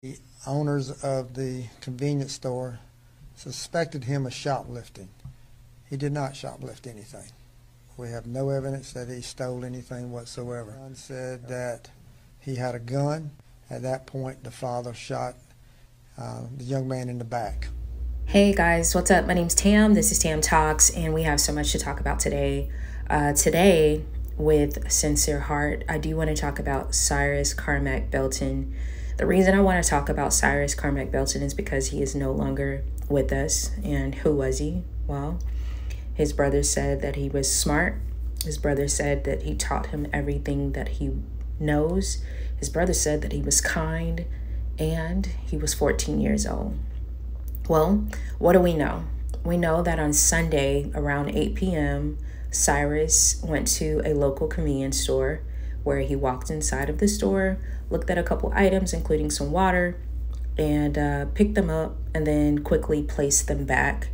The owners of the convenience store suspected him of shoplifting. He did not shoplift anything. We have no evidence that he stole anything whatsoever. Son said that he had a gun. At that point, the father shot the young man in the back. Hey guys, what's up? My name's Tam. This is Tam Talks, and we have so much to talk about today. Today, with Sincere Heart, I do want to talk about Cyrus Carmack-Belton. The reason I want to talk about Cyrus Carmack-Belton is because he is no longer with us. And who was he? Well, his brother said that he was smart. His brother said that he taught him everything that he knows. His brother said that he was kind, and he was 14 years old. Well, what do we know? We know that on Sunday around 8 p.m., Cyrus went to a local convenience store where he walked inside of the store, looked at a couple items, including some water, and picked them up and then quickly placed them back.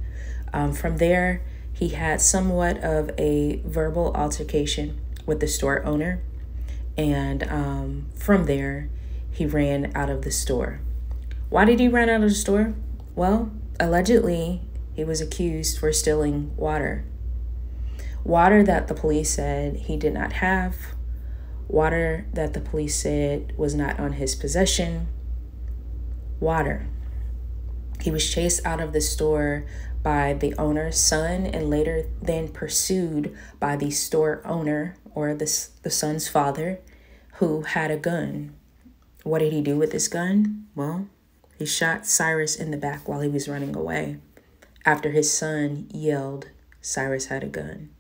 From there, he had somewhat of a verbal altercation with the store owner. And from there, he ran out of the store. Why did he run out of the store? Well, allegedly, he was accused for stealing water. Water that the police said he did not have. Water that the police said was not on his possession. Water. He was chased out of the store by the owner's son and later then pursued by the store owner or the son's father who had a gun. What did he do with this gun? Well, he shot Cyrus in the back while he was running away after his son yelled Cyrus had a gun.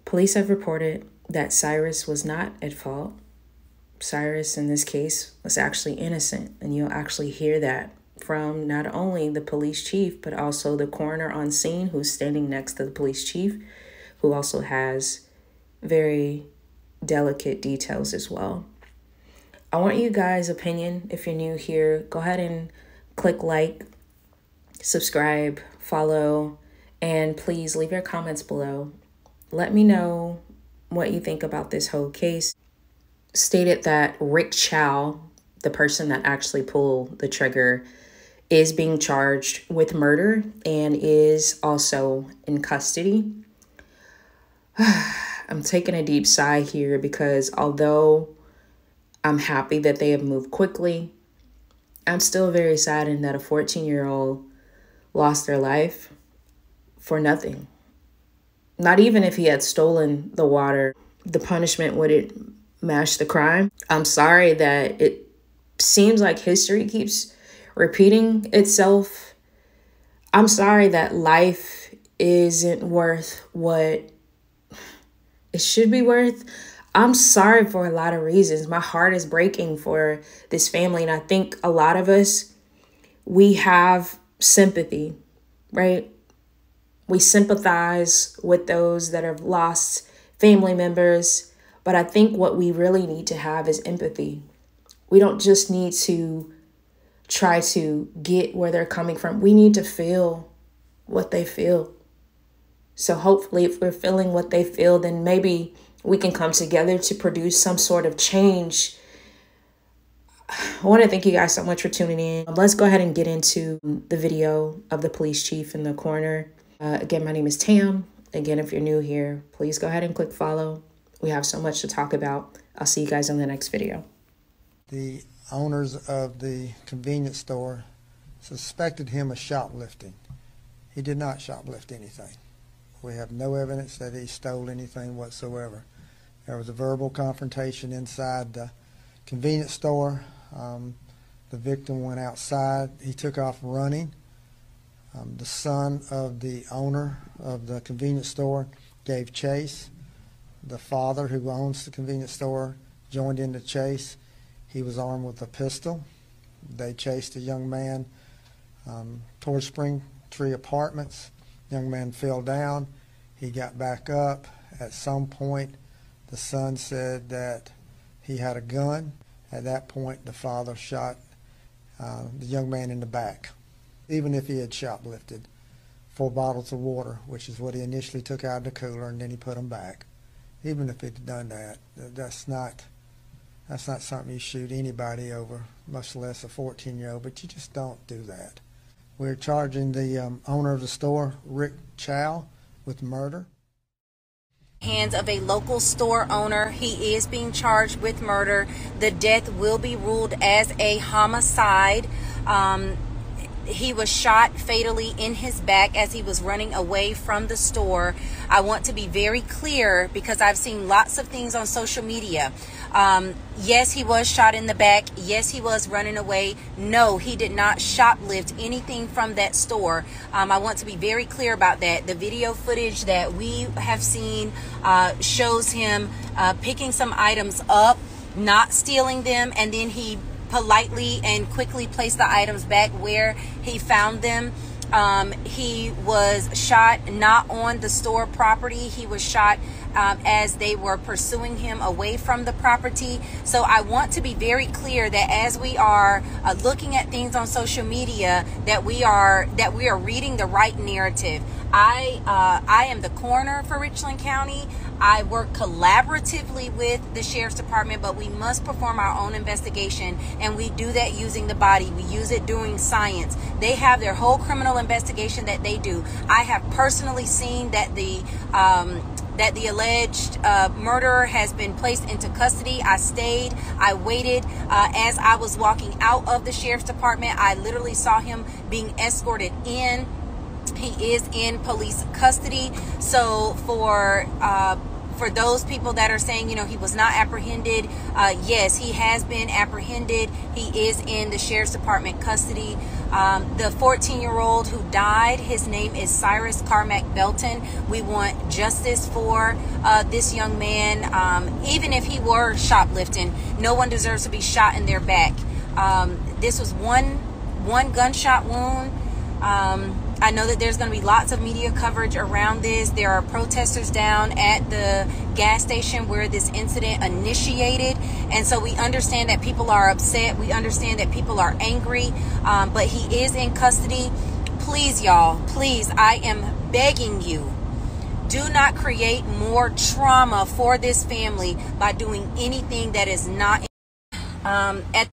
Police have reported that Cyrus was not at fault. Cyrus, in this case, was actually innocent, and you'll actually hear that from not only the police chief, but also the coroner on scene who's standing next to the police chief, who also has very delicate details as well. I want you guys' opinion. If you're new here, go ahead and click like, subscribe, follow, and please leave your comments below. Let me know what you think about this whole case. Stated that Rick Chow, the person that actually pulled the trigger, is being charged with murder and is also in custody. I'm taking a deep sigh here because although I'm happy that they have moved quickly, I'm still very saddened that a 14-year-old lost their life for nothing. Not even if he had stolen the water, the punishment wouldn't match the crime. I'm sorry that it seems like history keeps repeating itself. I'm sorry that life isn't worth what it should be worth. I'm sorry for a lot of reasons. My heart is breaking for this family. And I think a lot of us, we have sympathy, right? We sympathize with those that have lost family members. But I think what we really need to have is empathy. We don't just need to try to get where they're coming from. We need to feel what they feel. So hopefully if we're feeling what they feel, then maybe we can come together to produce some sort of change. I want to thank you guys so much for tuning in. Let's go ahead and get into the video of the police chief and the coroner. Again, my name is Tam. Again, if you're new here, please go ahead and click follow. We have so much to talk about. I'll see you guys in the next video. The owners of the convenience store suspected him of shoplifting. He did not shoplift anything. We have no evidence that he stole anything whatsoever. There was a verbal confrontation inside the convenience store. The victim went outside. He took off running. The son of the owner of the convenience store gave chase. The father, who owns the convenience store, joined in the chase. He was armed with a pistol. They chased a young man towards Spring Tree Apartments. Young man fell down. He got back up. At some point, the son said that he had a gun. At that point, the father shot the young man in the back. Even if he had shoplifted 4 bottles of water, which is what he initially took out of the cooler, and then he put them back. Even if he'd done that, That's not something you shoot anybody over, much less a 14-year-old, but you just don't do that. We're charging the owner of the store, Rick Chow, with murder. Hands of a local store owner. He is being charged with murder. The death will be ruled as a homicide. He was shot fatally in his back as he was running away from the store. I want to be very clear because I've seen lots of things on social media. Yes, he was shot in the back. Yes, he was running away. No, he did not shoplift anything from that store. I want to be very clear about that. The video footage that we have seen shows him picking some items up, not stealing them, and then he politely and quickly placed the items back where he found them. He was shot not on the store property. He was shot as they were pursuing him away from the property. So I want to be very clear that as we are looking at things on social media, that we are reading the right narrative. I am the coroner for Richland County. I work collaboratively with the Sheriff's Department, but we must perform our own investigation, and we do that using the body. We use it doing science. They have their whole criminal investigation that they do. I have personally seen that the alleged murderer has been placed into custody. I stayed. I waited. As I was walking out of the Sheriff's Department, I literally saw him being escorted in. He is in police custody. So for those people that are saying, he was not apprehended, yes, he has been apprehended. He is in the Sheriff's Department custody. The 14-year-old who died, his name is Cyrus Carmack-Belton. We want justice for this young man. Even if he were shoplifting, no one deserves to be shot in their back. This was one gunshot wound. I know that there's going to be lots of media coverage around this. There are protesters down at the gas station where this incident initiated. And so we understand that people are upset. We understand that people are angry. But he is in custody. Please, y'all, please, I am begging you, do not create more trauma for this family by doing anything that is not at